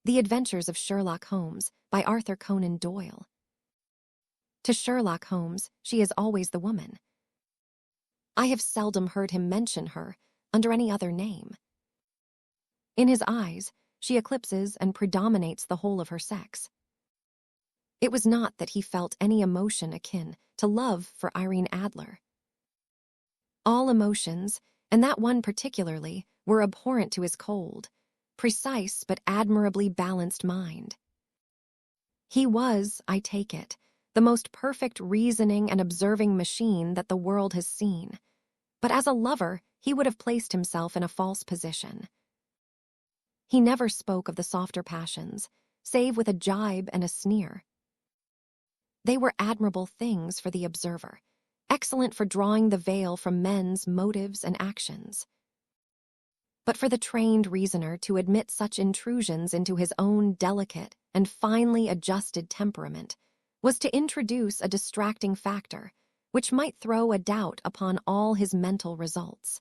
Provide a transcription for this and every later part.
The Adventures of Sherlock Holmes by Arthur Conan Doyle. To Sherlock Holmes, she is always the woman. I have seldom heard him mention her under any other name. In his eyes, she eclipses and predominates the whole of her sex. It was not that he felt any emotion akin to love for Irene Adler. All emotions, and that one particularly, were abhorrent to his cold, precise but admirably balanced mind. He was, I take it, the most perfect reasoning and observing machine that the world has seen, but as a lover he would have placed himself in a false position. He never spoke of the softer passions, save with a jibe and a sneer. They were admirable things for the observer, excellent for drawing the veil from men's motives and actions. But for the trained reasoner to admit such intrusions into his own delicate and finely adjusted temperament was to introduce a distracting factor which might throw a doubt upon all his mental results.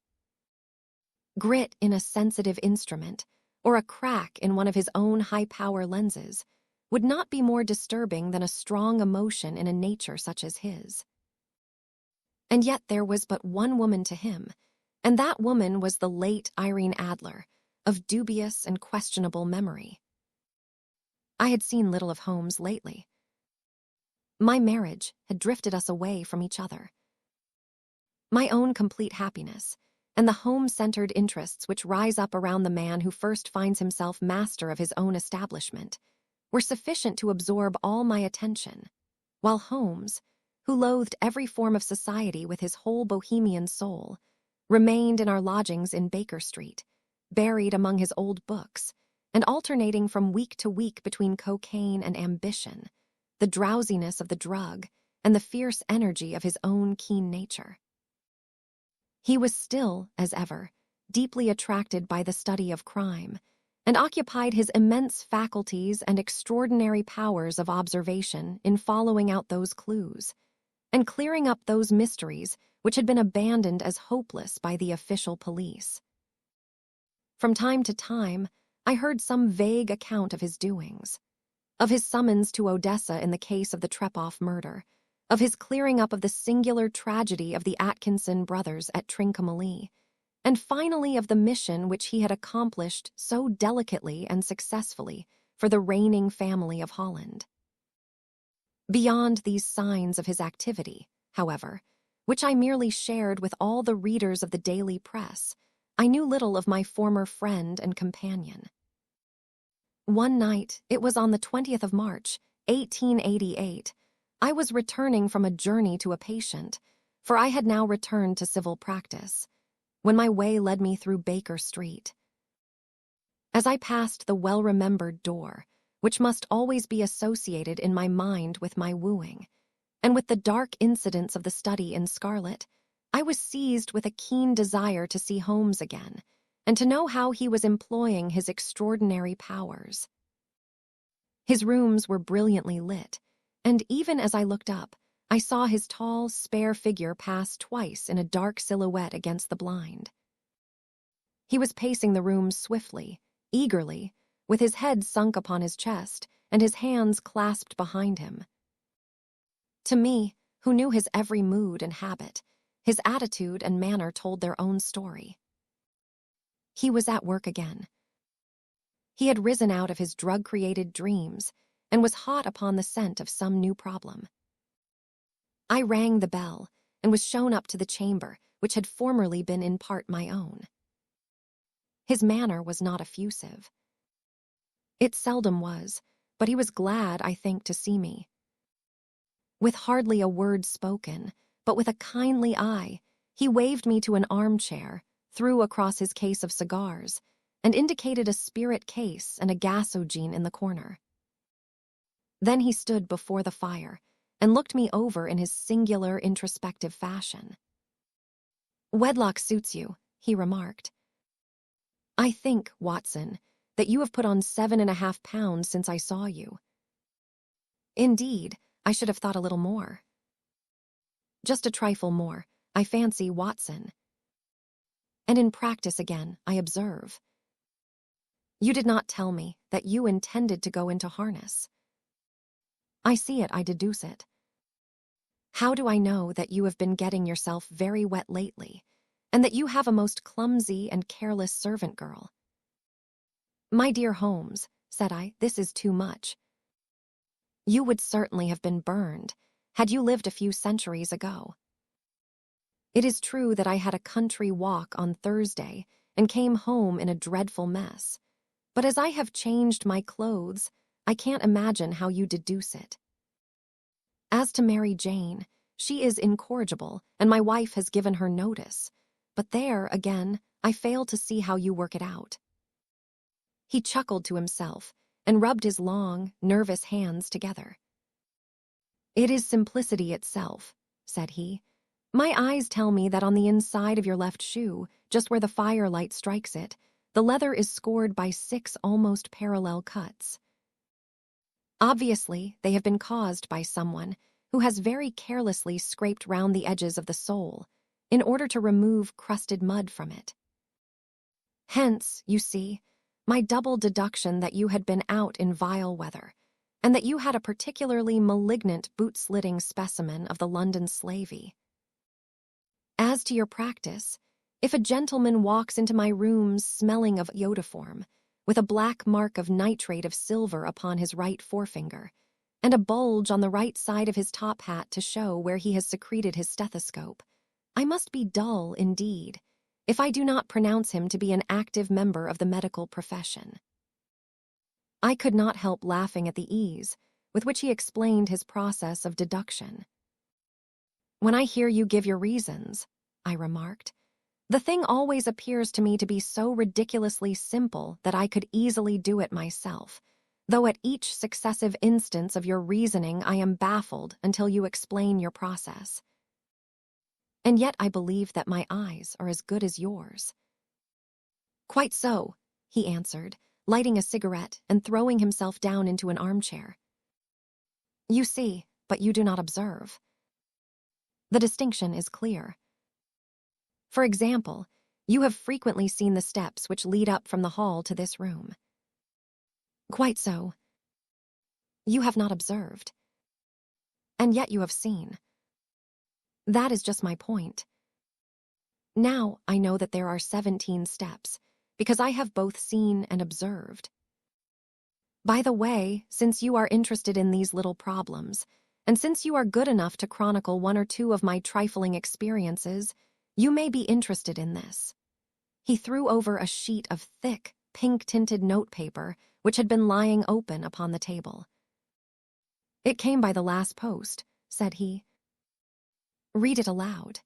Grit in a sensitive instrument, or a crack in one of his own high-power lenses, would not be more disturbing than a strong emotion in a nature such as his. And yet there was but one woman to him, and that woman was the late Irene Adler, of dubious and questionable memory. I had seen little of Holmes lately. My marriage had drifted us away from each other. My own complete happiness, and the home-centered interests which rise up around the man who first finds himself master of his own establishment, were sufficient to absorb all my attention, while Holmes, who loathed every form of society with his whole Bohemian soul, remained in our lodgings in Baker Street, buried among his old books, and alternating from week to week between cocaine and ambition, the drowsiness of the drug, and the fierce energy of his own keen nature. He was still, as ever, deeply attracted by the study of crime, and occupied his immense faculties and extraordinary powers of observation in following out those clues, and clearing up those mysteries which had been abandoned as hopeless by the official police. From time to time, I heard some vague account of his doings, of his summons to Odessa in the case of the Trepoff murder, of his clearing up of the singular tragedy of the Atkinson brothers at Trincomalee, and finally of the mission which he had accomplished so delicately and successfully for the reigning family of Holland. Beyond these signs of his activity, however, which I merely shared with all the readers of the daily press, I knew little of my former friend and companion. One night, it was on the 20th of March, 1888, I was returning from a journey to a patient, for I had now returned to civil practice, when my way led me through Baker Street. As I passed the well-remembered door, which must always be associated in my mind with my wooing, and with the dark incidents of the study in scarlet, I was seized with a keen desire to see Holmes again, and to know how he was employing his extraordinary powers. His rooms were brilliantly lit, and even as I looked up, I saw his tall, spare figure pass twice in a dark silhouette against the blind. He was pacing the rooms swiftly, eagerly, with his head sunk upon his chest and his hands clasped behind him. To me, who knew his every mood and habit, his attitude and manner told their own story. He was at work again. He had risen out of his drug-created dreams and was hot upon the scent of some new problem. I rang the bell and was shown up to the chamber which had formerly been in part my own. His manner was not effusive. It seldom was, but he was glad, I think, to see me. With hardly a word spoken, but with a kindly eye, he waved me to an armchair, threw across his case of cigars, and indicated a spirit case and a gasogene in the corner. Then he stood before the fire and looked me over in his singular introspective fashion. "Wedlock suits you," he remarked. "I think, Watson, that you have put on 7.5 pounds since I saw you." "Indeed, I should have thought a little more." "Just a trifle more. I fancy Watson. And in practice again, I observe. You did not tell me that you intended to go into harness. I see it, I deduce it. How do I know that you have been getting yourself very wet lately, and that you have a most clumsy and careless servant girl? My dear Holmes, said I, this is too much. You would certainly have been burned had you lived a few centuries ago. It is true that I had a country walk on Thursday and came home in a dreadful mess, but as I have changed my clothes, I can't imagine how you deduce it. As to Mary Jane, she is incorrigible, and my wife has given her notice, but there, again, I fail to see how you work it out. He chuckled to himself and rubbed his long, nervous hands together. It is simplicity itself, said he. My eyes tell me that on the inside of your left shoe, just where the firelight strikes it, the leather is scored by 6 almost parallel cuts. Obviously, they have been caused by someone who has very carelessly scraped round the edges of the sole in order to remove crusted mud from it. Hence, you see, my double deduction that you had been out in vile weather, and that you had a particularly malignant boot-slitting specimen of the London slavey. As to your practice, if a gentleman walks into my rooms smelling of iodoform, with a black mark of nitrate of silver upon his right forefinger, and a bulge on the right side of his top hat to show where he has secreted his stethoscope, I must be dull indeed, if I do not pronounce him to be an active member of the medical profession. I could not help laughing at the ease with which he explained his process of deduction. When I hear you give your reasons, I remarked, the thing always appears to me to be so ridiculously simple that I could easily do it myself, though at each successive instance of your reasoning I am baffled until you explain your process. And yet I believe that my eyes are as good as yours. Quite so, he answered, lighting a cigarette and throwing himself down into an armchair. You see, but you do not observe. The distinction is clear. For example, you have frequently seen the steps which lead up from the hall to this room. Quite so. You have not observed. And yet you have seen. That is just my point. Now I know that there are 17 steps, because I have both seen and observed. By the way, since you are interested in these little problems, and since you are good enough to chronicle 1 or 2 of my trifling experiences, you may be interested in this. He threw over a sheet of thick, pink-tinted notepaper which had been lying open upon the table. It came by the last post, said he. Read it aloud.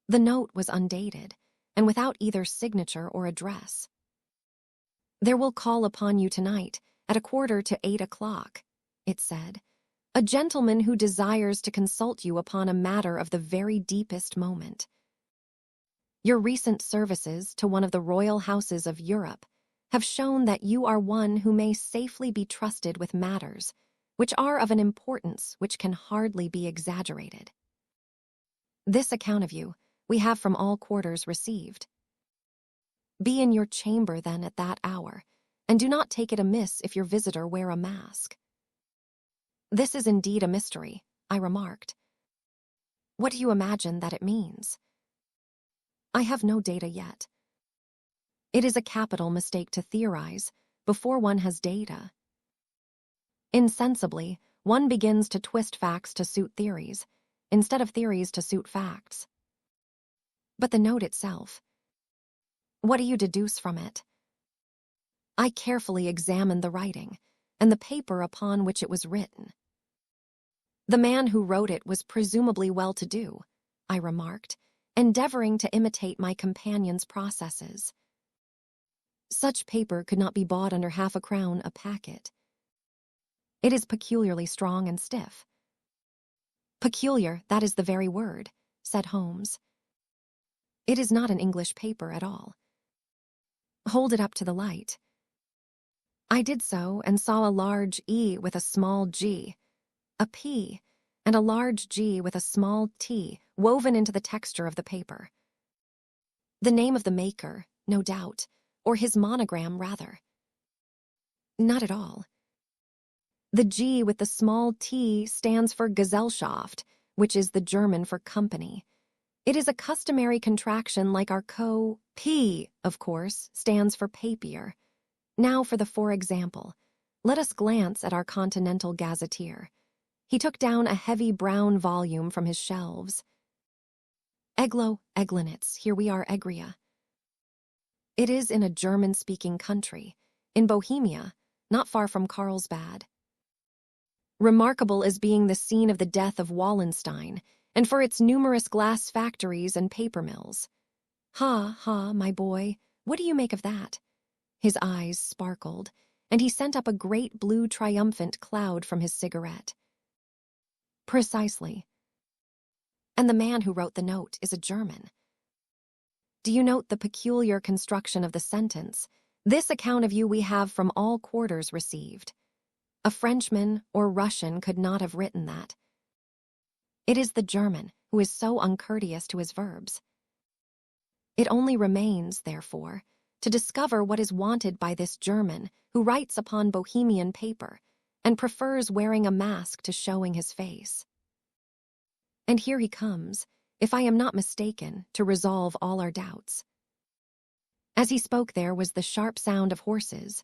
The note was undated, and without either signature or address. There will call upon you tonight at 7:45, it said, a gentleman who desires to consult you upon a matter of the very deepest moment. Your recent services to one of the royal houses of Europe have shown that you are one who may safely be trusted with matters which are of an importance which can hardly be exaggerated. This account of you we have from all quarters received. Be in your chamber then at that hour, and do not take it amiss if your visitor wear a mask. This is indeed a mystery, I remarked. What do you imagine that it means? I have no data yet. It is a capital mistake to theorize before one has data. Insensibly, one begins to twist facts to suit theories, instead of theories to suit facts. But the note itself, what do you deduce from it? I carefully examined the writing and the paper upon which it was written. The man who wrote it was presumably well-to-do, I remarked, endeavoring to imitate my companion's processes. Such paper could not be bought under half a crown a packet. It is peculiarly strong and stiff. Peculiar, that is the very word, said Holmes. It is not an English paper at all. Hold it up to the light. I did so and saw a large E with a small g, a P, and a large G with a small t woven into the texture of the paper. The name of the maker, no doubt, or his monogram, rather. Not at all. The G with the small t stands for Gesellschaft, which is the German for company. It is a customary contraction like our P, of course, stands for papier. Now for the for example. Let us glance at our continental gazetteer. He took down a heavy brown volume from his shelves. Eglo, Eglinitz, here we are, Egria. It is in a German-speaking country, in Bohemia, not far from Carlsbad. Remarkable as being the scene of the death of Wallenstein, and for its numerous glass factories and paper mills. Ha, ha, my boy, what do you make of that? His eyes sparkled, and he sent up a great blue triumphant cloud from his cigarette. Precisely. And the man who wrote the note is a German. Do you note the peculiar construction of the sentence? This account of you we have from all quarters received. A Frenchman or Russian could not have written that. It is the German who is so uncourteous to his verbs. It only remains, therefore, to discover what is wanted by this German who writes upon Bohemian paper and prefers wearing a mask to showing his face. And here he comes, if I am not mistaken, to resolve all our doubts. As he spoke there was the sharp sound of horses,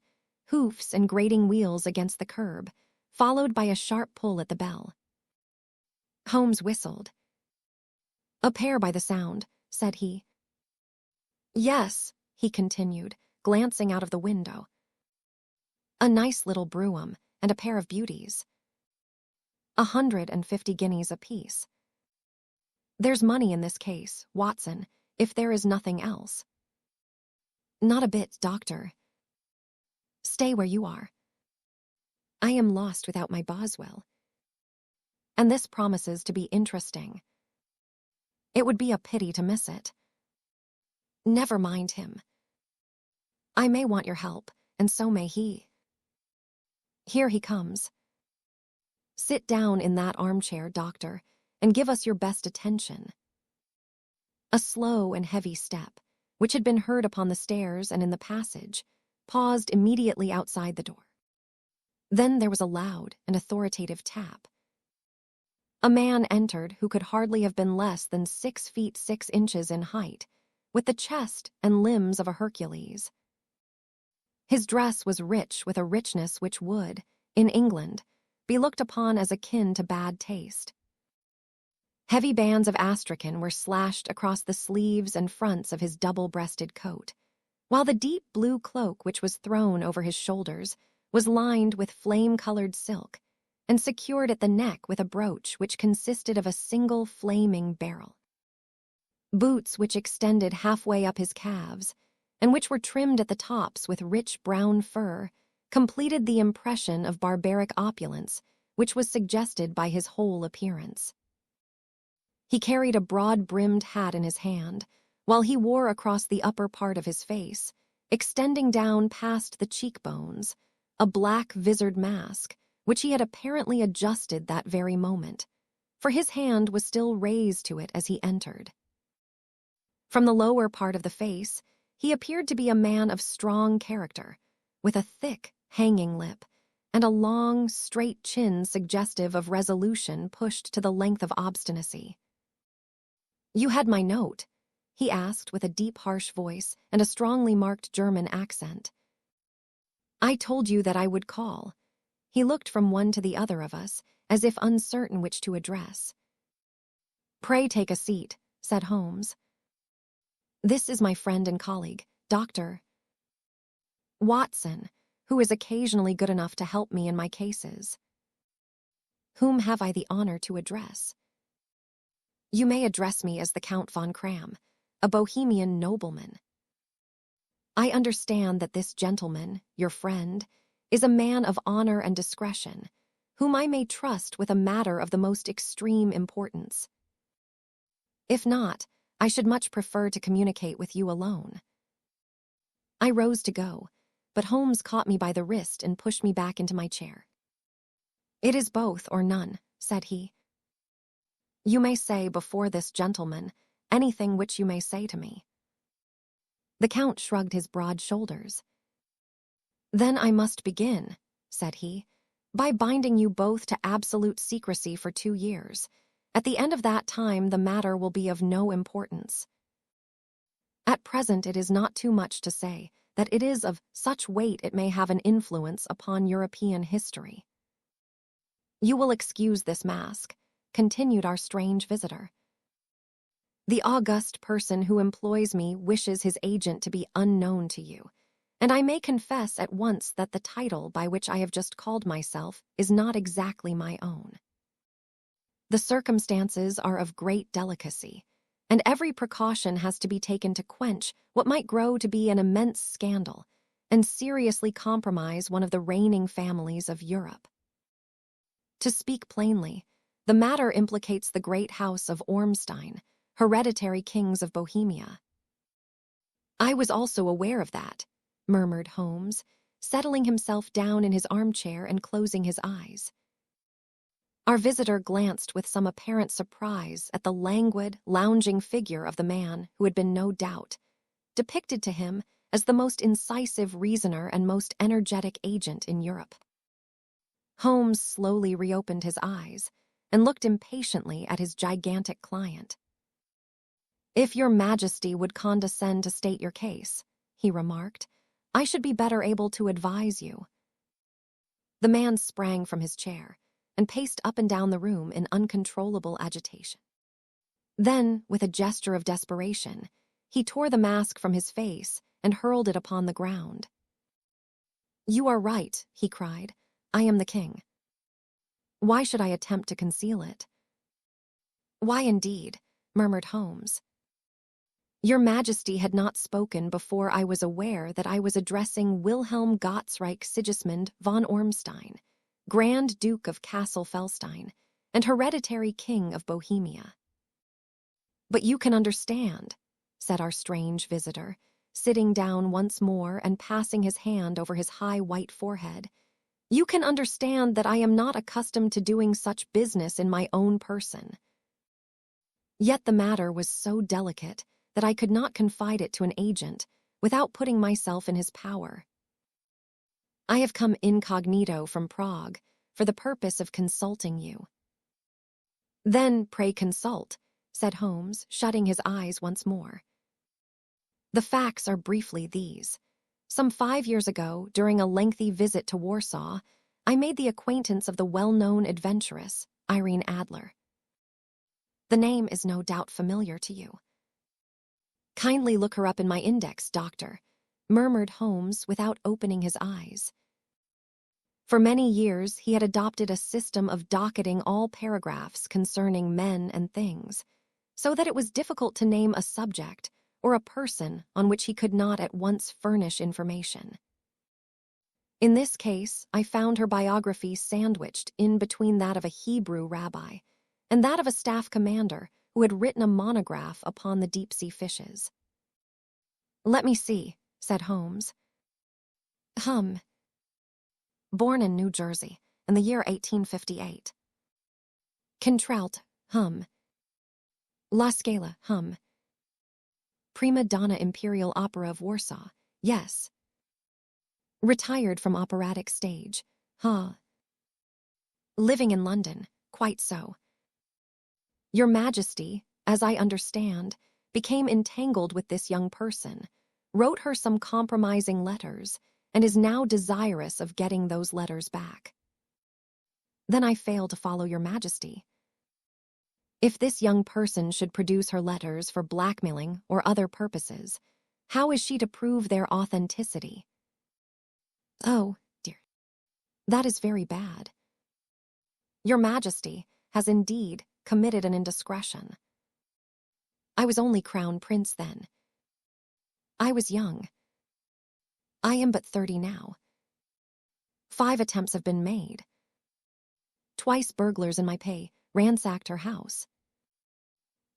hoofs and grating wheels against the curb, followed by a sharp pull at the bell. Holmes whistled. A pair by the sound, said he. Yes, he continued, glancing out of the window. A nice little brougham and a pair of beauties. 150 guineas apiece. There's money in this case, Watson, if there is nothing else. Not a bit, Doctor. Stay where you are. I am lost without my Boswell. And this promises to be interesting. It would be a pity to miss it. Never mind him. I may want your help, and so may he. Here he comes. Sit down in that armchair, Doctor, and give us your best attention. A slow and heavy step, which had been heard upon the stairs and in the passage, paused immediately outside the door. Then there was a loud and authoritative tap. A man entered who could hardly have been less than 6 feet 6 inches in height, with the chest and limbs of a Hercules. His dress was rich with a richness which would, in England, be looked upon as akin to bad taste. Heavy bands of astrakhan were slashed across the sleeves and fronts of his double-breasted coat, while the deep blue cloak which was thrown over his shoulders was lined with flame-colored silk and secured at the neck with a brooch which consisted of a single flaming beryl. Boots which extended halfway up his calves, and which were trimmed at the tops with rich brown fur, completed the impression of barbaric opulence which was suggested by his whole appearance. He carried a broad-brimmed hat in his hand, while he wore across the upper part of his face, extending down past the cheekbones, a black visored mask, which he had apparently adjusted that very moment, for his hand was still raised to it as he entered. From the lower part of the face, he appeared to be a man of strong character, with a thick, hanging lip, and a long, straight chin suggestive of resolution pushed to the length of obstinacy. You had my note? He asked with a deep, harsh voice and a strongly marked German accent. I told you that I would call. He looked from one to the other of us, as if uncertain which to address. Pray take a seat, said Holmes. This is my friend and colleague, Dr. Watson, who is occasionally good enough to help me in my cases. Whom have I the honor to address? You may address me as the Count von Kram, a Bohemian nobleman. I understand that this gentleman, your friend, is a man of honor and discretion, whom I may trust with a matter of the most extreme importance. If not, I should much prefer to communicate with you alone. I rose to go, but Holmes caught me by the wrist and pushed me back into my chair. It is both or none, said he. You may say before this gentleman anything which you may say to me." The Count shrugged his broad shoulders. "Then I must begin," said he, "by binding you both to absolute secrecy for 2 years. At the end of that time the matter will be of no importance. At present it is not too much to say that it is of such weight it may have an influence upon European history." "You will excuse this mask," continued our strange visitor. "The august person who employs me wishes his agent to be unknown to you, and I may confess at once that the title by which I have just called myself is not exactly my own. The circumstances are of great delicacy, and every precaution has to be taken to quench what might grow to be an immense scandal and seriously compromise one of the reigning families of Europe. To speak plainly, the matter implicates the great house of Ormstein, hereditary kings of Bohemia." "I was also aware of that," murmured Holmes, settling himself down in his armchair and closing his eyes. Our visitor glanced with some apparent surprise at the languid, lounging figure of the man who had been, no doubt, depicted to him as the most incisive reasoner and most energetic agent in Europe. Holmes slowly reopened his eyes and looked impatiently at his gigantic client. "If your Majesty would condescend to state your case," he remarked, "I should be better able to advise you." The man sprang from his chair and paced up and down the room in uncontrollable agitation. Then, with a gesture of desperation, he tore the mask from his face and hurled it upon the ground. "You are right," he cried. "I am the king. Why should I attempt to conceal it?" "Why indeed?" murmured Holmes. "Your Majesty had not spoken before I was aware that I was addressing Wilhelm Gottsreich Sigismund von Ormstein, Grand Duke of Kassel-Felstein, and hereditary King of Bohemia." "But you can understand," said our strange visitor, sitting down once more and passing his hand over his high white forehead, "you can understand that I am not accustomed to doing such business in my own person. Yet the matter was so delicate that I could not confide it to an agent without putting myself in his power. I have come incognito from Prague for the purpose of consulting you." "Then pray consult," said Holmes, shutting his eyes once more. "The facts are briefly these. Some 5 years ago, during a lengthy visit to Warsaw, I made the acquaintance of the well-known adventuress, Irene Adler. The name is no doubt familiar to you." "Kindly look her up in my index, doctor," murmured Holmes without opening his eyes. For many years he had adopted a system of docketing all paragraphs concerning men and things, so that it was difficult to name a subject or a person on which he could not at once furnish information. In this case, I found her biography sandwiched in between that of a Hebrew rabbi and that of a staff commander who had written a monograph upon the deep-sea fishes. "Let me see," said Holmes. Born in New Jersey in the year 1858. Contralt, La Scala, Prima donna Imperial Opera of Warsaw, yes. Retired from operatic stage, Living in London, quite so. Your Majesty, as I understand, became entangled with this young person, wrote her some compromising letters, and is now desirous of getting those letters back. Then I fail to follow your Majesty. If this young person should produce her letters for blackmailing or other purposes, how is she to prove their authenticity? Oh, dear. That is very bad. Your Majesty has indeed committed an indiscretion. I was only Crown Prince then. I was young. I am but 30 now. 5 attempts have been made. Twice burglars in my pay ransacked her house.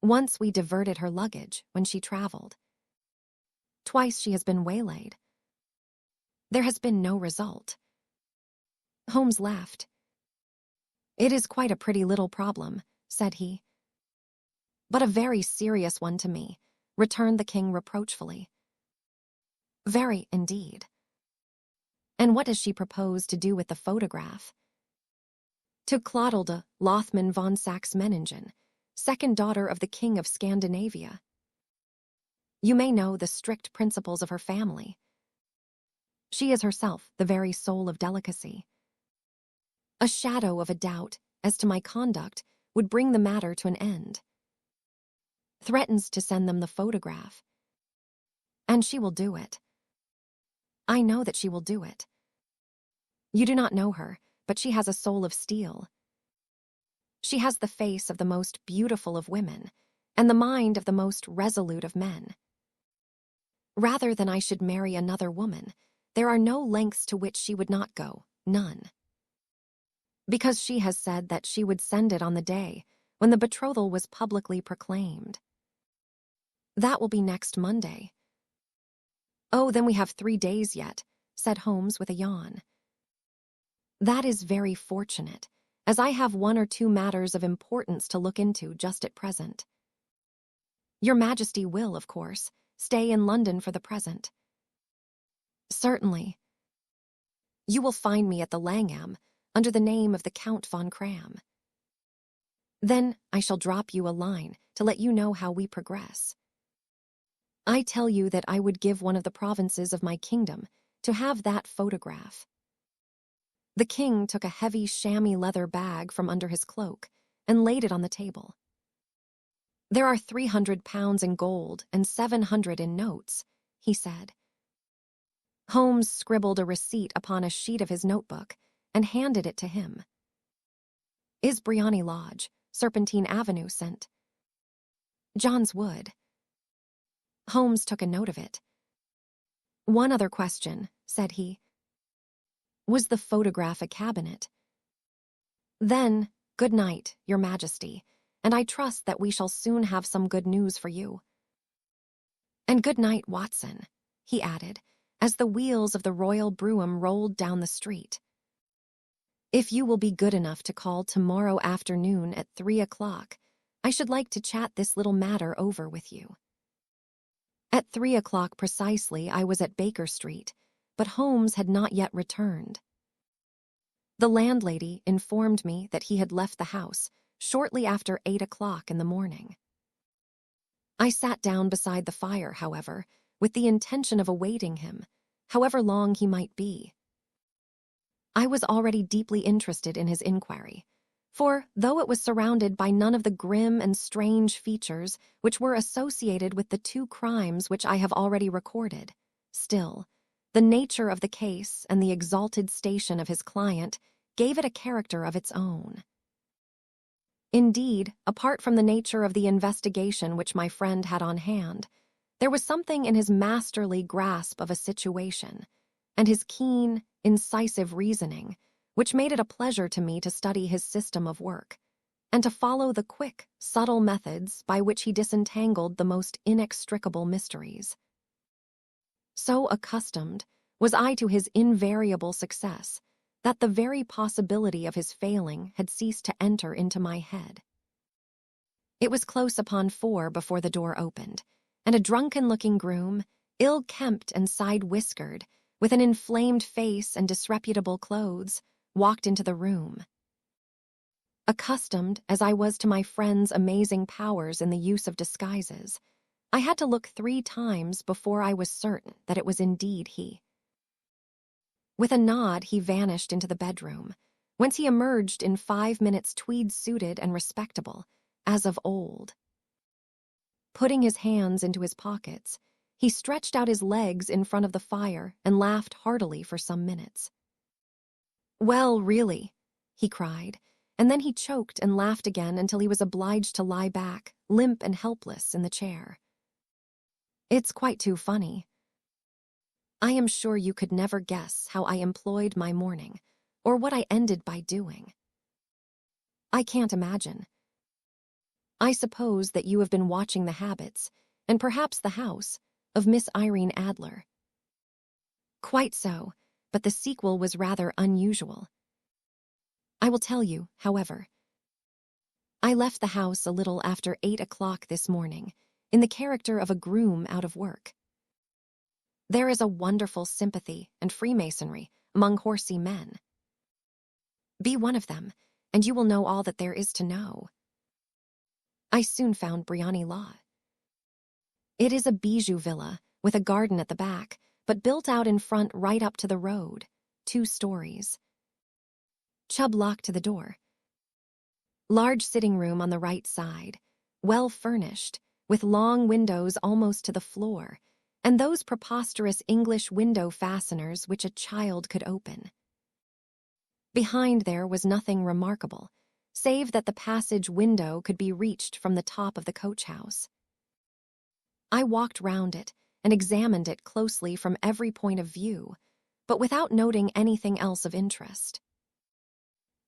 Once we diverted her luggage when she traveled. Twice she has been waylaid. There has been no result. Holmes laughed. "It is quite a pretty little problem," said he. But a very serious one to me, returned the king reproachfully. Very, indeed. And what does she propose to do with the photograph? To Clotilde Lothman von Saxe-Meiningen, second daughter of the King of Scandinavia. You may know the strict principles of her family. She is herself the very soul of delicacy. A shadow of a doubt as to my conduct would bring the matter to an end. Threatens to send them the photograph. And she will do it. I know that she will do it. You do not know her, but she has a soul of steel. She has the face of the most beautiful of women, and the mind of the most resolute of men. Rather than I should marry another woman, there are no lengths to which she would not go, none. Because she has said that she would send it on the day when the betrothal was publicly proclaimed. That will be next Monday. Oh, then we have 3 days yet, said Holmes with a yawn. That is very fortunate, as I have 1 or 2 matters of importance to look into just at present. Your Majesty will, of course, stay in London for the present. Certainly. You will find me at the Langham, under the name of the Count von Cram. Then I shall drop you a line to let you know how we progress. I tell you that I would give one of the provinces of my kingdom to have that photograph. The king took a heavy chamois leather bag from under his cloak and laid it on the table. There are 300 pounds in gold and 700 in notes, he said. Holmes scribbled a receipt upon a sheet of his notebook and handed it to him. Is Briony Lodge, Serpentine Avenue, sent? John's Wood. Holmes took a note of it. One other question, said he. Was the photograph a cabinet? Then, good night, Your Majesty, and I trust that we shall soon have some good news for you. And good night, Watson, he added, as the wheels of the royal brougham rolled down the street. If you will be good enough to call tomorrow afternoon at 3 o'clock, I should like to chat this little matter over with you. At 3 o'clock precisely I was at Baker Street, but Holmes had not yet returned. The landlady informed me that he had left the house shortly after 8 o'clock in the morning. I sat down beside the fire, however, with the intention of awaiting him, however long he might be. I was already deeply interested in his inquiry, for though it was surrounded by none of the grim and strange features which were associated with the 2 crimes which I have already recorded, still, the nature of the case and the exalted station of his client gave it a character of its own. Indeed, apart from the nature of the investigation which my friend had on hand, there was something in his masterly grasp of a situation, and his keen, incisive reasoning, which made it a pleasure to me to study his system of work, and to follow the quick, subtle methods by which he disentangled the most inextricable mysteries. So accustomed was I to his invariable success that the very possibility of his failing had ceased to enter into my head. It was close upon 4 before the door opened, and a drunken-looking groom, ill-kempt and side-whiskered, with an inflamed face and disreputable clothes, walked into the room. Accustomed as I was to my friend's amazing powers in the use of disguises, I had to look 3 times before I was certain that it was indeed he. With a nod, he vanished into the bedroom, whence he emerged in 5 minutes tweed-suited and respectable, as of old. Putting his hands into his pockets, he stretched out his legs in front of the fire and laughed heartily for some minutes. Well, really, he cried, and then he choked and laughed again until he was obliged to lie back, limp and helpless, in the chair. It's quite too funny. I am sure you could never guess how I employed my morning, or what I ended by doing. I can't imagine. I suppose that you have been watching the habits, and perhaps the house, of Miss Irene Adler. Quite so, but the sequel was rather unusual. I will tell you, however. I left the house a little after 8 o'clock this morning, in the character of a groom out of work. There is a wonderful sympathy and freemasonry among horsey men. Be one of them, and you will know all that there is to know. I soon found Briony Lodge. It is a bijou villa with a garden at the back, but built out in front right up to the road, 2 stories. Chubb locked to the door. Large sitting room on the right side, well furnished, with long windows almost to the floor, and those preposterous English window fasteners which a child could open. Behind there was nothing remarkable, save that the passage window could be reached from the top of the coach house. I walked round it and examined it closely from every point of view, but without noting anything else of interest.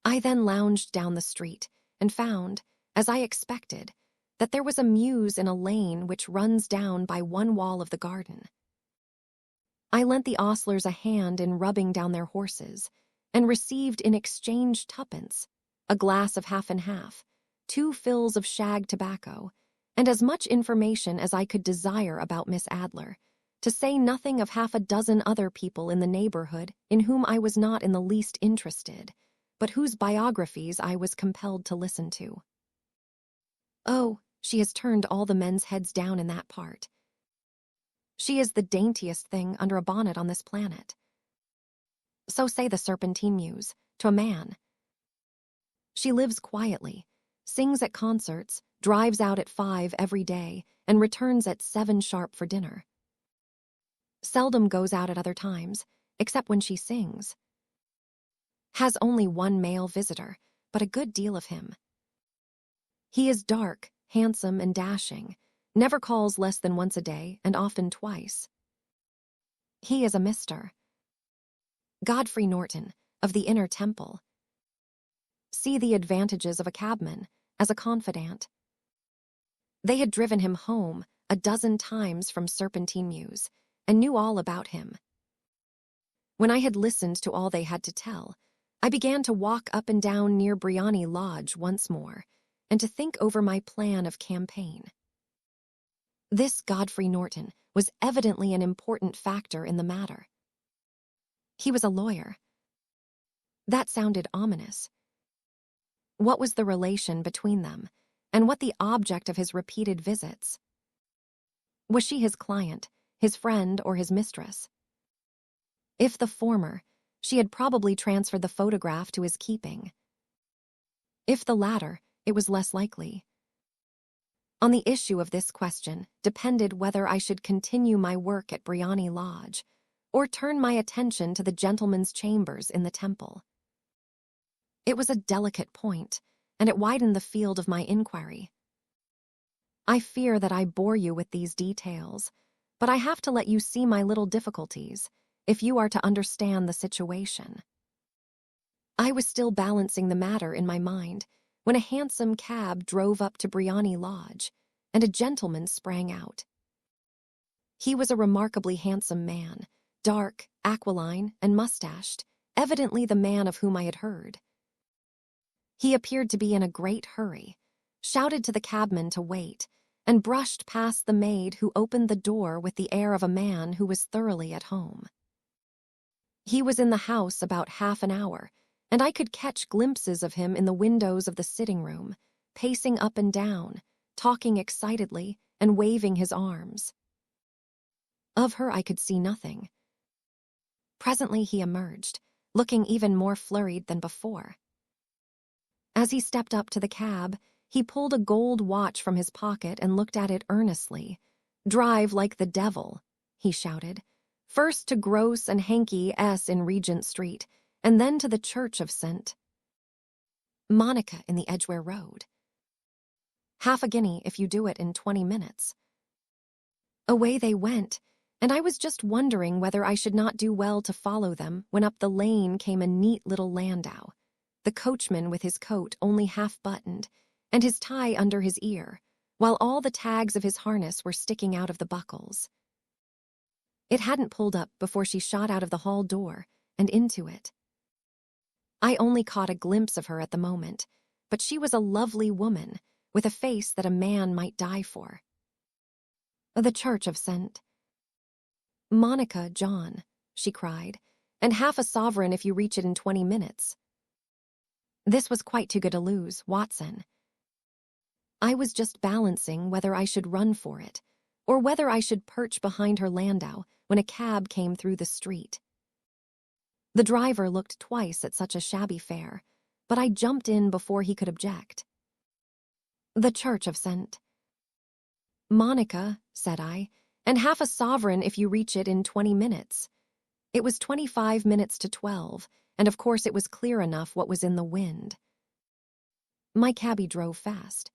I then lounged down the street and found, as I expected, that there was a mews in a lane which runs down by one wall of the garden. I lent the ostlers a hand in rubbing down their horses, and received in exchange 2pence, a glass of half and half, 2 fills of shag tobacco, and as much information as I could desire about Miss Adler, to say nothing of half a dozen other people in the neighborhood in whom I was not in the least interested, but whose biographies I was compelled to listen to. Oh, she has turned all the men's heads down in that part. She is the daintiest thing under a bonnet on this planet. So say the Serpentine Mews, to a man. She lives quietly, sings at concerts, drives out at 5 every day, and returns at 7 sharp for dinner. Seldom goes out at other times, except when she sings. Has only 1 male visitor, but a good deal of him. He is dark, handsome, and dashing, never calls less than once a day, and often twice. He is a Mr. Godfrey Norton, of the Inner Temple. See the advantages of a cabman, as a confidant. They had driven him home a dozen times from Serpentine Mews, and knew all about him. When I had listened to all they had to tell, I began to walk up and down near Briony Lodge once more, and to think over my plan of campaign. This Godfrey Norton was evidently an important factor in the matter. He was a lawyer. That sounded ominous. What was the relation between them, and what the object of his repeated visits? Was she his client, his friend, or his mistress? If the former, she had probably transferred the photograph to his keeping. If the latter, it was less likely. On the issue of this question depended whether I should continue my work at Briony Lodge, or turn my attention to the gentlemen's chambers in the Temple. It was a delicate point, and it widened the field of my inquiry. I fear that I bore you with these details, but I have to let you see my little difficulties, if you are to understand the situation. I was still balancing the matter in my mind, when a handsome cab drove up to Briony Lodge, and a gentleman sprang out. He was a remarkably handsome man, dark, aquiline, and mustached, evidently the man of whom I had heard. He appeared to be in a great hurry, shouted to the cabman to wait, and brushed past the maid who opened the door with the air of a man who was thoroughly at home. He was in the house about half an hour, and I could catch glimpses of him in the windows of the sitting room, pacing up and down, talking excitedly, and waving his arms. Of her I could see nothing. Presently he emerged, looking even more flurried than before. As he stepped up to the cab, he pulled a gold watch from his pocket and looked at it earnestly. "Drive like the devil," he shouted. "First to Gross and Hankey S. in Regent Street, and then to the Church of St. Monica in the Edgware Road. Half a guinea if you do it in 20 minutes. Away they went, and I was just wondering whether I should not do well to follow them when up the lane came a neat little landau, the coachman with his coat only half buttoned, and his tie under his ear, while all the tags of his harness were sticking out of the buckles. It hadn't pulled up before she shot out of the hall door and into it. I only caught a glimpse of her at the moment, but she was a lovely woman, with a face that a man might die for. The Church of St. Monica, John, she cried, and half a sovereign if you reach it in 20 minutes. This was quite too good to lose, Watson. I was just balancing whether I should run for it, or whether I should perch behind her landau when a cab came through the street. The driver looked twice at such a shabby fare, but I jumped in before he could object. The Church of St. Monica, said I, and half a sovereign if you reach it in 20 minutes. It was 25 minutes to 12, and of course it was clear enough what was in the wind. My cabby drove fast.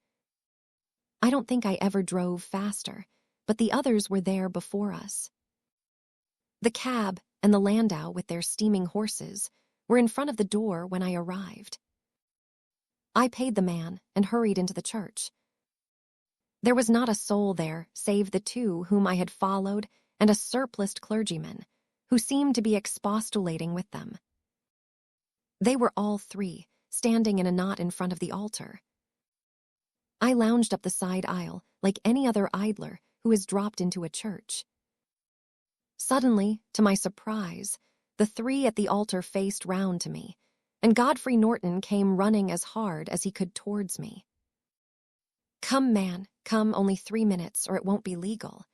I don't think I ever drove faster, but the others were there before us. The cab and the landau with their steaming horses were in front of the door when I arrived. I paid the man and hurried into the church. There was not a soul there save the two whom I had followed and a surpliced clergyman, who seemed to be expostulating with them. They were all three, standing in a knot in front of the altar. I lounged up the side aisle like any other idler who has dropped into a church. Suddenly, to my surprise, the three at the altar faced round to me, and Godfrey Norton came running as hard as he could towards me. Come, man, come, only 3 minutes, or it won't be legal.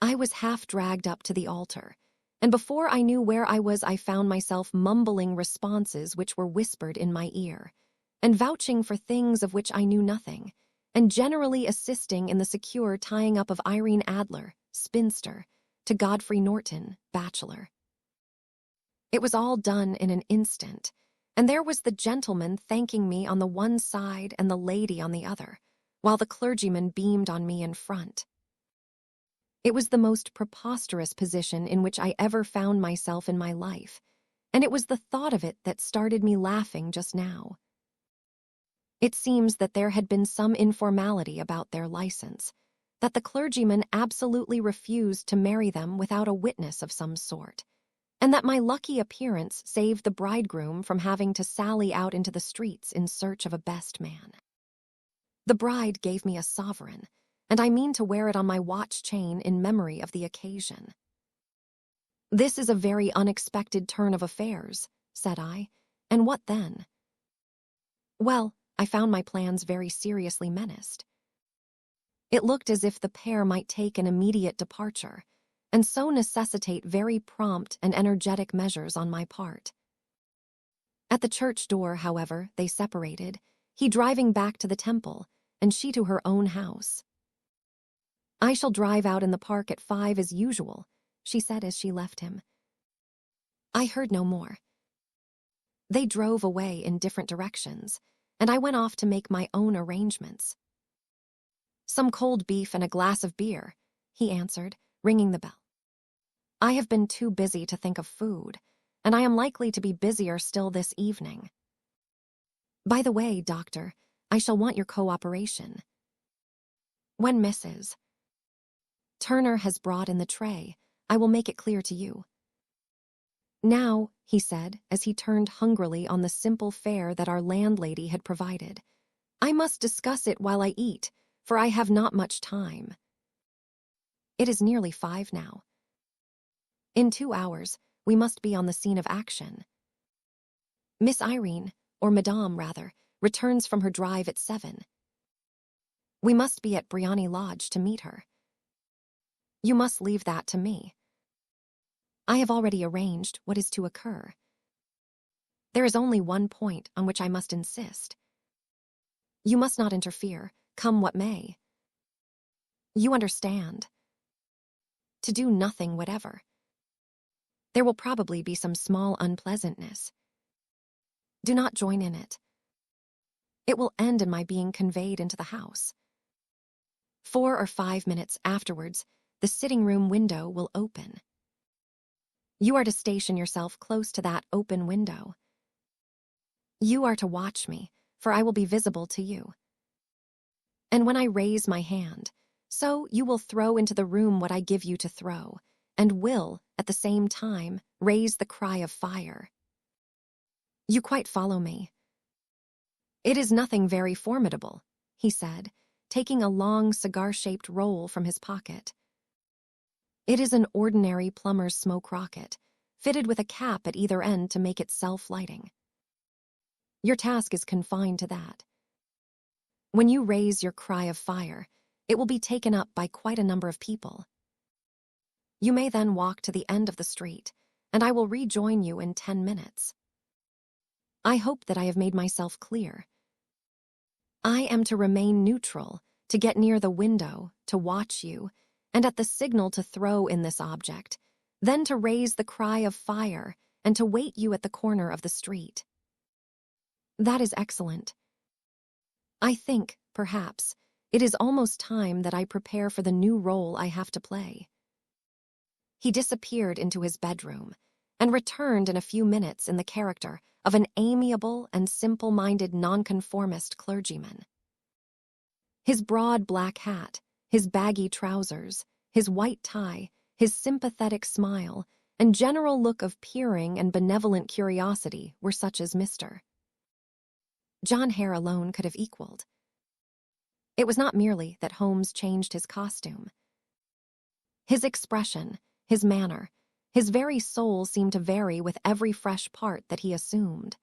I was half dragged up to the altar, and before I knew where I was, I found myself mumbling responses which were whispered in my ear, and vouching for things of which I knew nothing, and generally assisting in the secure tying up of Irene Adler, spinster, to Godfrey Norton, bachelor. It was all done in an instant, and there was the gentleman thanking me on the one side and the lady on the other, while the clergyman beamed on me in front. It was the most preposterous position in which I ever found myself in my life, and it was the thought of it that started me laughing just now. It seems that there had been some informality about their license, that the clergyman absolutely refused to marry them without a witness of some sort, and that my lucky appearance saved the bridegroom from having to sally out into the streets in search of a best man. The bride gave me a sovereign, and I mean to wear it on my watch chain in memory of the occasion. This is a very unexpected turn of affairs, said I, and what then? Well, I found my plans very seriously menaced. It looked as if the pair might take an immediate departure, and so necessitate very prompt and energetic measures on my part. At the church door, however, they separated, he driving back to the temple, and she to her own house. I shall drive out in the park at 5 as usual, she said as she left him. I heard no more. They drove away in different directions, and I went off to make my own arrangements. Some cold beef and a glass of beer, he answered, ringing the bell. I have been too busy to think of food, and I am likely to be busier still this evening. By the way, Doctor, I shall want your cooperation. When Mrs. Turner has brought in the tray, I will make it clear to you. Now, he said, as he turned hungrily on the simple fare that our landlady had provided, I must discuss it while I eat, for I have not much time. It is nearly 5 now. In 2 hours, we must be on the scene of action. Miss Irene, or Madame rather, returns from her drive at 7. We must be at Briony Lodge to meet her. You must leave that to me. I have already arranged what is to occur. There is only one point on which I must insist. You must not interfere, come what may. You understand. To do nothing whatever. There will probably be some small unpleasantness. Do not join in it. It will end in my being conveyed into the house. 4 or 5 minutes afterwards, the sitting-room window will open. You are to station yourself close to that open window. You are to watch me, for I will be visible to you. And when I raise my hand, so you will throw into the room what I give you to throw, and will, at the same time, raise the cry of fire. You quite follow me. "It is nothing very formidable," he said, taking a long cigar-shaped roll from his pocket. "It is an ordinary plumber's smoke rocket, fitted with a cap at either end to make it self-lighting. Your task is confined to that. When you raise your cry of fire, it will be taken up by quite a number of people. You may then walk to the end of the street, and I will rejoin you in 10 minutes. I hope that I have made myself clear. I am to remain neutral, to get near the window, to watch you, and at the signal to throw in this object, then to raise the cry of fire and to wait you at the corner of the street." "That is excellent. I think, perhaps, it is almost time that I prepare for the new role I have to play." He disappeared into his bedroom and returned in a few minutes in the character of an amiable and simple-minded nonconformist clergyman. His broad black hat, his baggy trousers, his white tie, his sympathetic smile, and general look of peering and benevolent curiosity were such as Mr. John Hare alone could have equaled. It was not merely that Holmes changed his costume. His expression, his manner, his very soul seemed to vary with every fresh part that he assumed.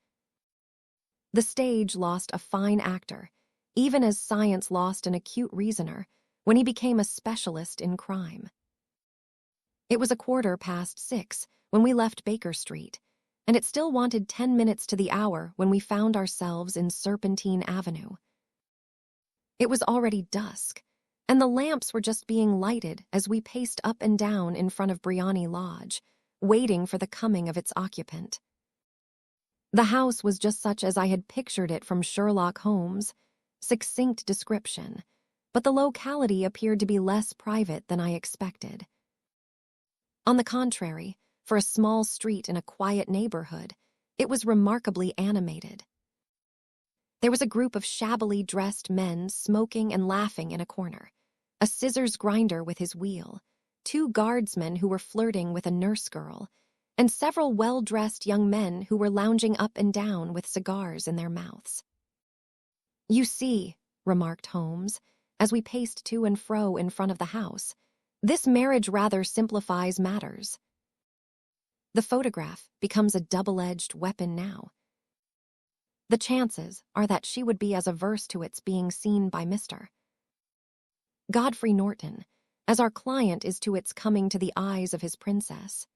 The stage lost a fine actor, even as science lost an acute reasoner, when he became a specialist in crime. It was 6:15 when we left Baker Street, and it still wanted 10 minutes to the hour when we found ourselves in Serpentine Avenue. It was already dusk, and the lamps were just being lighted as we paced up and down in front of Briony Lodge, waiting for the coming of its occupant. The house was just such as I had pictured it from Sherlock Holmes, succinct description, but the locality appeared to be less private than I expected. On the contrary, for a small street in a quiet neighborhood, it was remarkably animated. There was a group of shabbily dressed men smoking and laughing in a corner, a scissors grinder with his wheel, 2 guardsmen who were flirting with a nurse girl, and several well-dressed young men who were lounging up and down with cigars in their mouths. "You see," remarked Holmes, as we paced to and fro in front of the house, "this marriage rather simplifies matters. The photograph becomes a double-edged weapon now. The chances are that she would be as averse to its being seen by Mr. Godfrey Norton as our client is to its coming to the eyes of his princess.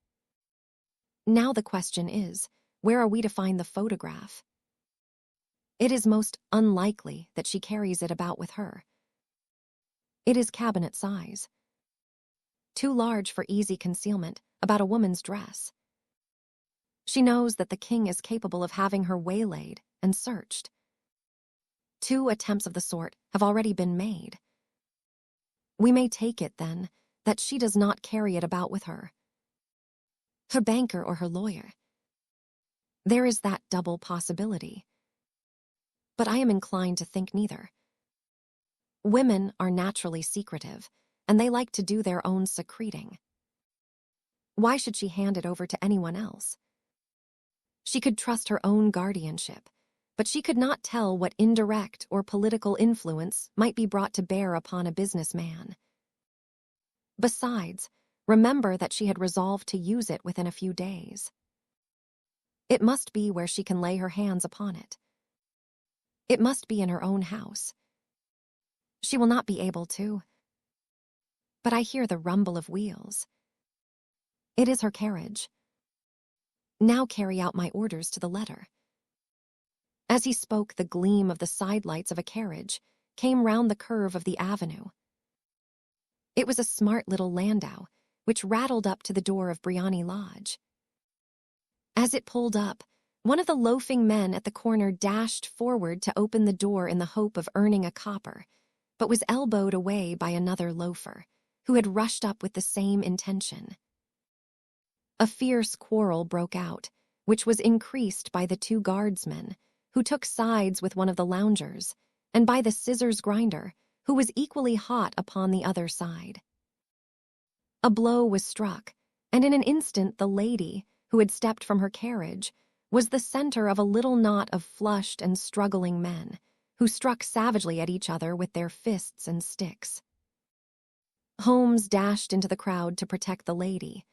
Now the question is, where are we to find the photograph? It is most unlikely that she carries it about with her. It is cabinet size, too large for easy concealment, about a woman's dress. She knows that the king is capable of having her waylaid and searched. 2 attempts of the sort have already been made. We may take it, then, that she does not carry it about with her. Her banker or her lawyer. There is that double possibility. But I am inclined to think neither. Women are naturally secretive, and they like to do their own secreting. Why should she hand it over to anyone else? She could trust her own guardianship, but she could not tell what indirect or political influence might be brought to bear upon a businessman. Besides, remember that she had resolved to use it within a few days. It must be where she can lay her hands upon it. It must be in her own house. She will not be able to. But I hear the rumble of wheels. It is her carriage. Now carry out my orders to the letter." As he spoke, the gleam of the sidelights of a carriage came round the curve of the avenue. It was a smart little landau, which rattled up to the door of Briony Lodge. As it pulled up, one of the loafing men at the corner dashed forward to open the door in the hope of earning a copper, but was elbowed away by another loafer, who had rushed up with the same intention. A fierce quarrel broke out, which was increased by the 2 guardsmen, who took sides with one of the loungers, and by the scissors grinder, who was equally hot upon the other side. A blow was struck, and in an instant the lady, who had stepped from her carriage, was the center of a little knot of flushed and struggling men who struck savagely at each other with their fists and sticks. Holmes dashed into the crowd to protect the lady,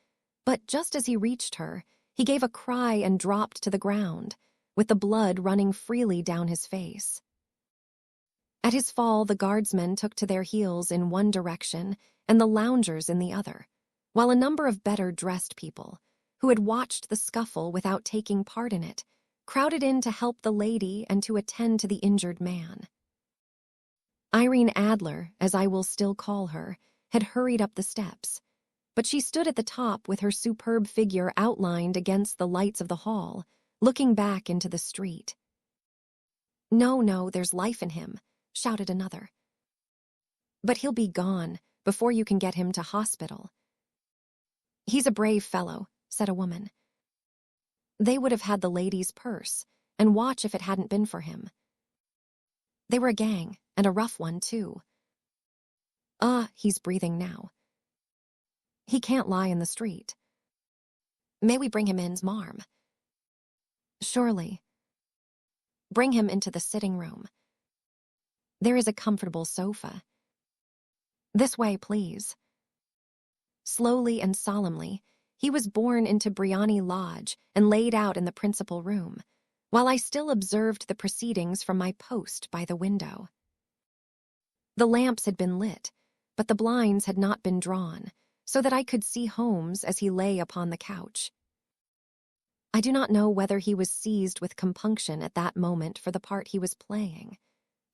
but just as he reached her, he gave a cry and dropped to the ground, with the blood running freely down his face. At his fall, the guardsmen took to their heels in one direction and the loungers in the other, while a number of better-dressed people, who had watched the scuffle without taking part in it, crowded in to help the lady and to attend to the injured man. Irene Adler, as I will still call her, had hurried up the steps, but she stood at the top with her superb figure outlined against the lights of the hall, looking back into the street. "No, no, there's life in him," shouted another. "But he'll be gone before you can get him to hospital." "He's a brave fellow," said a woman. "They would have had the lady's purse, and watch if it hadn't been for him. They were a gang, and a rough one, too. He's breathing now. He can't lie in the street. May we bring him in, marm?" "Surely. Bring him into the sitting room. There is a comfortable sofa. This way, please." Slowly and solemnly, he was borne into Briony Lodge and laid out in the principal room, while I still observed the proceedings from my post by the window. The lamps had been lit, but the blinds had not been drawn, so that I could see Holmes as he lay upon the couch. I do not know whether he was seized with compunction at that moment for the part he was playing,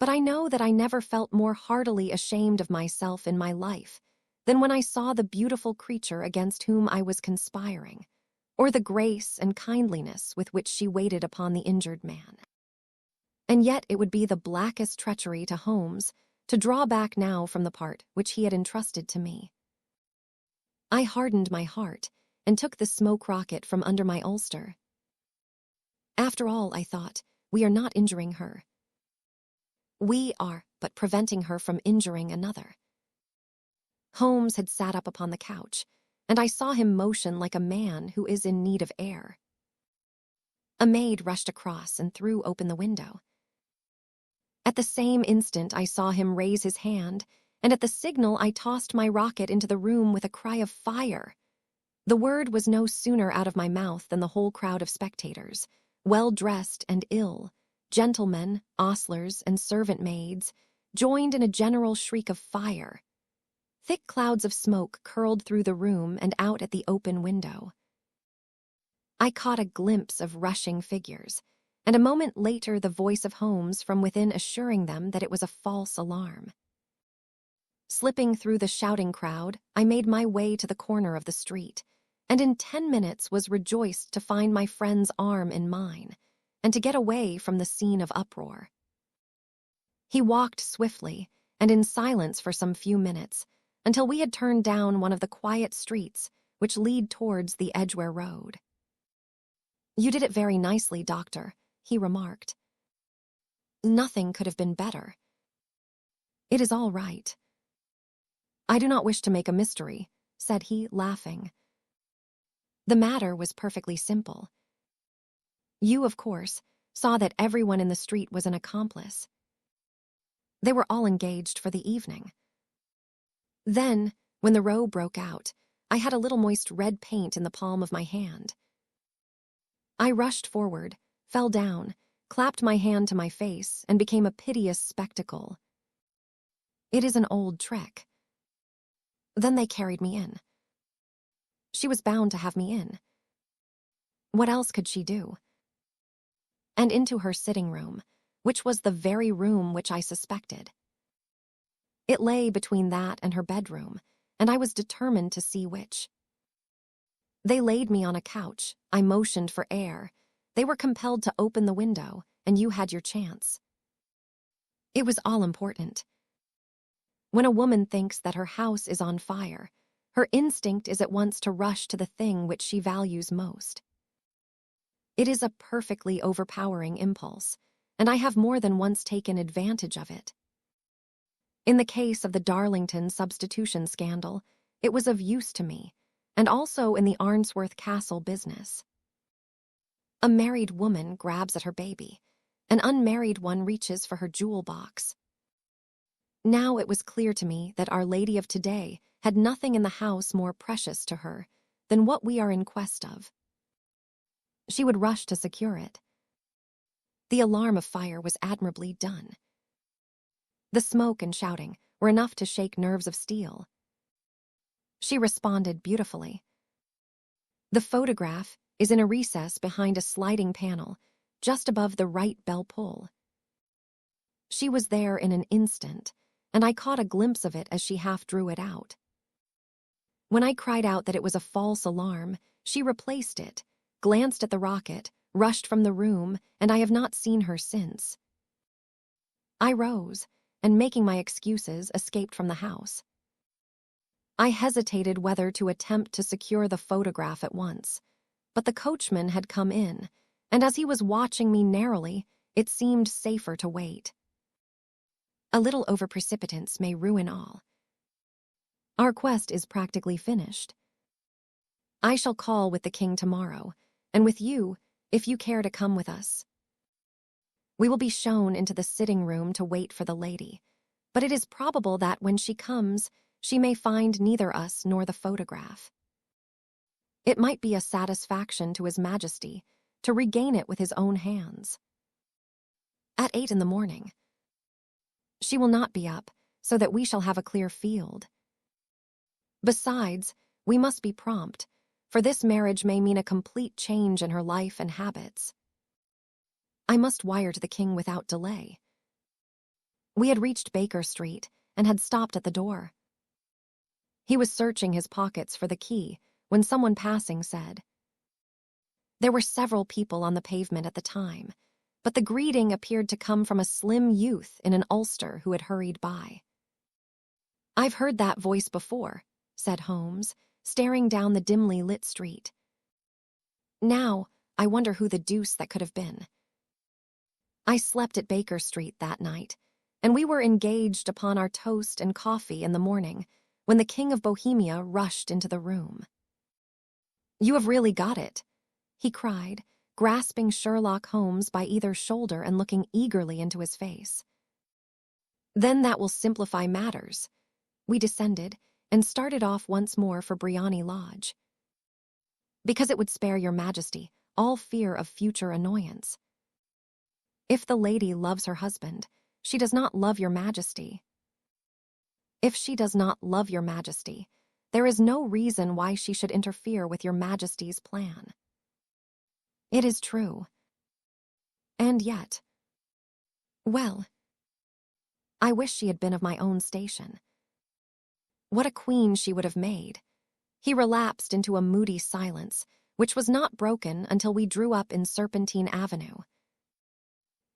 but I know that I never felt more heartily ashamed of myself in my life than when I saw the beautiful creature against whom I was conspiring, or the grace and kindliness with which she waited upon the injured man. And yet it would be the blackest treachery to Holmes to draw back now from the part which he had entrusted to me. I hardened my heart and took the smoke rocket from under my ulster. After all, I thought, we are not injuring her. We are but preventing her from injuring another. Holmes had sat up upon the couch, and I saw him motion like a man who is in need of air. A maid rushed across and threw open the window. At the same instant I saw him raise his hand, and at the signal I tossed my rocket into the room with a cry of fire. The word was no sooner out of my mouth than the whole crowd of spectators, well-dressed and ill, gentlemen, ostlers, and servant-maids, joined in a general shriek of fire. Thick clouds of smoke curled through the room and out at the open window. I caught a glimpse of rushing figures, and a moment later the voice of Holmes from within assuring them that it was a false alarm. Slipping through the shouting crowd, I made my way to the corner of the street, and in 10 minutes was rejoiced to find my friend's arm in mine, and to get away from the scene of uproar. He walked swiftly, and in silence for some few minutes, until we had turned down one of the quiet streets which lead towards the Edgware Road. "You did it very nicely, Doctor," he remarked. "Nothing could have been better." "It is all right." "I do not wish to make a mystery," said he, laughing. "The matter was perfectly simple. You, of course, saw that everyone in the street was an accomplice. They were all engaged for the evening. Then, when the row broke out, I had a little moist red paint in the palm of my hand. I rushed forward, fell down, clapped my hand to my face, and became a piteous spectacle. It is an old trick. Then they carried me in. She was bound to have me in. What else could she do? And into her sitting room, which was the very room which I suspected. It lay between that and her bedroom, and I was determined to see which. They laid me on a couch. I motioned for air. They were compelled to open the window, and you had your chance. It was all important. When a woman thinks that her house is on fire, her instinct is at once to rush to the thing which she values most. It is a perfectly overpowering impulse, and I have more than once taken advantage of it. In the case of the Darlington substitution scandal, it was of use to me, and also in the Arnsworth Castle business. A married woman grabs at her baby. An unmarried one reaches for her jewel box. Now it was clear to me that Our Lady of today had nothing in the house more precious to her than what we are in quest of. She would rush to secure it. The alarm of fire was admirably done. The smoke and shouting were enough to shake nerves of steel. She responded beautifully. The photograph is in a recess behind a sliding panel, just above the right bell pull. She was there in an instant, and I caught a glimpse of it as she half drew it out. When I cried out that it was a false alarm, she replaced it, glanced at the rocket, rushed from the room, and I have not seen her since. I rose, and making my excuses, escaped from the house. I hesitated whether to attempt to secure the photograph at once, but the coachman had come in, and as he was watching me narrowly, it seemed safer to wait. A little over-precipitance may ruin all. Our quest is practically finished. I shall call with the king tomorrow, and with you, if you care to come with us. We will be shown into the sitting room to wait for the lady, but it is probable that when she comes, she may find neither us nor the photograph. It might be a satisfaction to His Majesty to regain it with his own hands. At 8 in the morning. She will not be up, so that we shall have a clear field. Besides, we must be prompt, for this marriage may mean a complete change in her life and habits. I must wire to the king without delay. We had reached Baker Street and had stopped at the door. He was searching his pockets for the key when someone passing said. There were several people on the pavement at the time, but the greeting appeared to come from a slim youth in an ulster who had hurried by. I've heard that voice before, said Holmes, staring down the dimly lit street. Now, I wonder who the deuce that could have been. I slept at Baker Street that night, and we were engaged upon our toast and coffee in the morning when the King of Bohemia rushed into the room. You have really got it, he cried, grasping Sherlock Holmes by either shoulder and looking eagerly into his face. Then that will simplify matters. We descended and started off once more for Briony Lodge. Because it would spare your Majesty all fear of future annoyance. If the lady loves her husband, she does not love your Majesty. If she does not love your Majesty, there is no reason why she should interfere with your Majesty's plan. It is true. And yet, well, I wish she had been of my own station. What a queen she would have made. He relapsed into a moody silence, which was not broken until we drew up in Serpentine Avenue.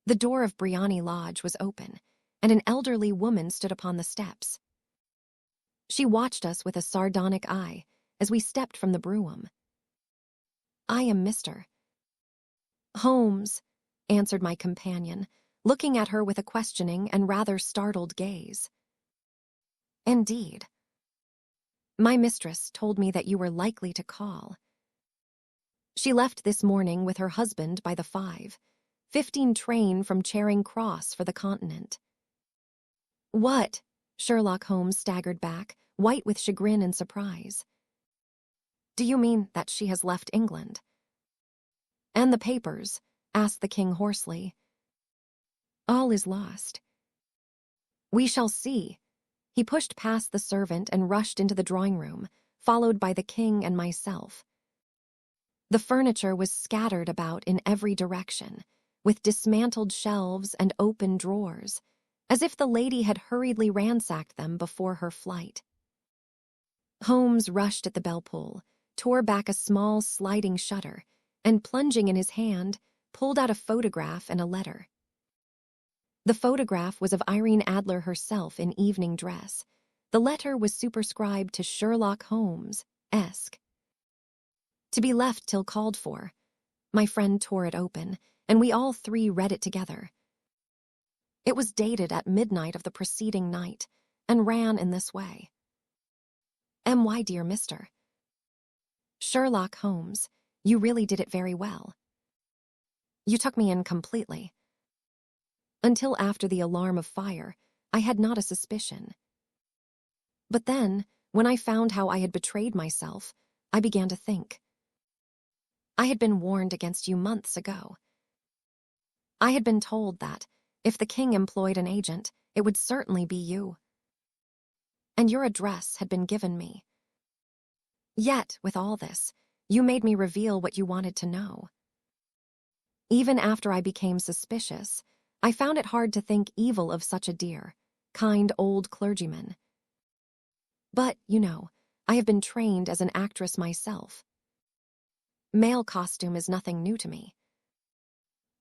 The door of Briony Lodge was open, and an elderly woman stood upon the steps. She watched us with a sardonic eye as we stepped from the brougham. I am Mr. Holmes, answered my companion, looking at her with a questioning and rather startled gaze. Indeed. My mistress told me that you were likely to call. She left this morning with her husband by the 5:15 train from Charing Cross for the Continent. What? Sherlock Holmes staggered back, white with chagrin and surprise. Do you mean that she has left England? And the papers? Asked the king hoarsely. All is lost. We shall see. He pushed past the servant and rushed into the drawing room, followed by the king and myself. The furniture was scattered about in every direction, with dismantled shelves and open drawers, as if the lady had hurriedly ransacked them before her flight. Holmes rushed at the bell-pull, tore back a small sliding shutter, and plunging in his hand, pulled out a photograph and a letter. The photograph was of Irene Adler herself in evening dress. The letter was superscribed to Sherlock Holmes, Esq. To be left till called for. My friend tore it open, and we all three read it together. It was dated at midnight of the preceding night, and ran in this way. My dear Mr. Sherlock Holmes, you really did it very well. You took me in completely. Until after the alarm of fire, I had not a suspicion. But then, when I found how I had betrayed myself, I began to think. I had been warned against you months ago. I had been told that, if the king employed an agent, it would certainly be you. And your address had been given me. Yet, with all this, you made me reveal what you wanted to know. Even after I became suspicious, I found it hard to think evil of such a dear, kind old clergyman. But, I have been trained as an actress myself. Male costume is nothing new to me.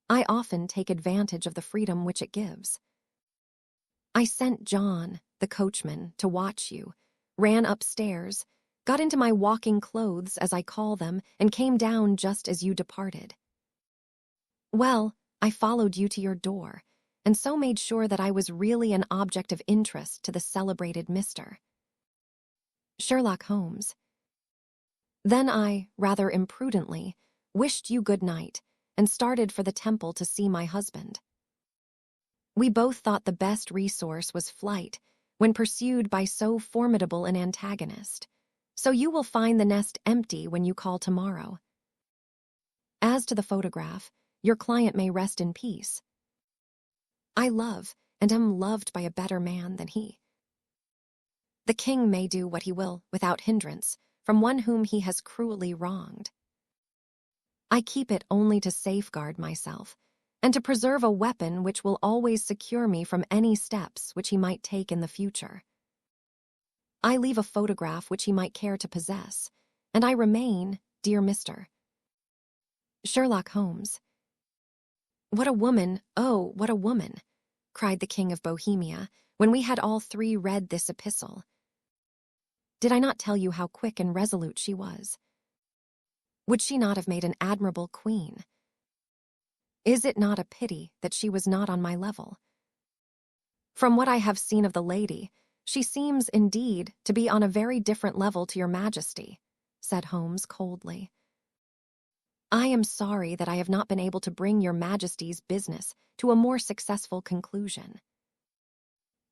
I often take advantage of the freedom which it gives. I sent John, the coachman, to watch you, ran upstairs, got into my walking clothes, as I call them, and came down just as you departed. Well, I followed you to your door, and so made sure that I was really an object of interest to the celebrated Mr. Sherlock Holmes. Then I, rather imprudently, wished you good night and started for the temple to see my husband. We both thought the best resource was flight when pursued by so formidable an antagonist, so you will find the nest empty when you call tomorrow. As to the photograph, your client may rest in peace. I love and am loved by a better man than he. The king may do what he will without hindrance from one whom he has cruelly wronged. I keep it only to safeguard myself and to preserve a weapon which will always secure me from any steps which he might take in the future. I leave a photograph which he might care to possess, and I remain, dear Mr. Sherlock Holmes. What a woman, oh, what a woman, cried the King of Bohemia, when we had all three read this epistle. Did I not tell you how quick and resolute she was? Would she not have made an admirable queen? Is it not a pity that she was not on my level? From what I have seen of the lady, she seems, indeed, to be on a very different level to your Majesty, said Holmes coldly. I am sorry that I have not been able to bring your Majesty's business to a more successful conclusion.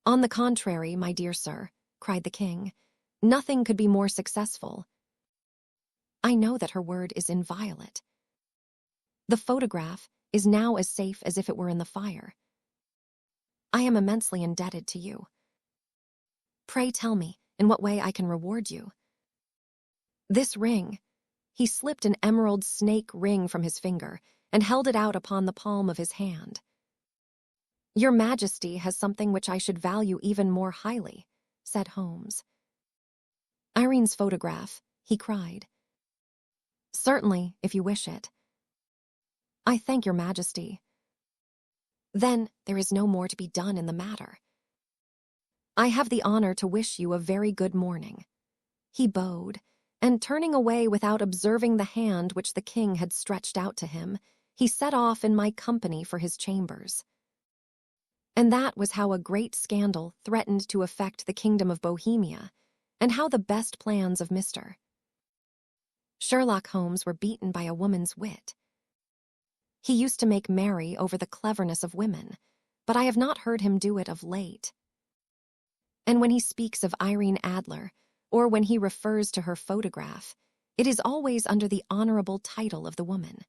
On the contrary, my dear sir, cried the king, nothing could be more successful. I know that her word is inviolate. The photograph is now as safe as if it were in the fire. I am immensely indebted to you. Pray tell me in what way I can reward you. This ring, he slipped an emerald snake ring from his finger and held it out upon the palm of his hand. Your Majesty has something which I should value even more highly, said Holmes. Irene's photograph, he cried. Certainly, if you wish it. I thank your Majesty. Then there is no more to be done in the matter. I have the honor to wish you a very good morning. He bowed, and turning away without observing the hand which the king had stretched out to him, he set off in my company for his chambers. And that was how a great scandal threatened to affect the kingdom of Bohemia, and how the best plans of Mr. Sherlock Holmes were beaten by a woman's wit. He used to make merry over the cleverness of women, but I have not heard him do it of late. And when he speaks of Irene Adler, or when he refers to her photograph, it is always under the honorable title of the woman.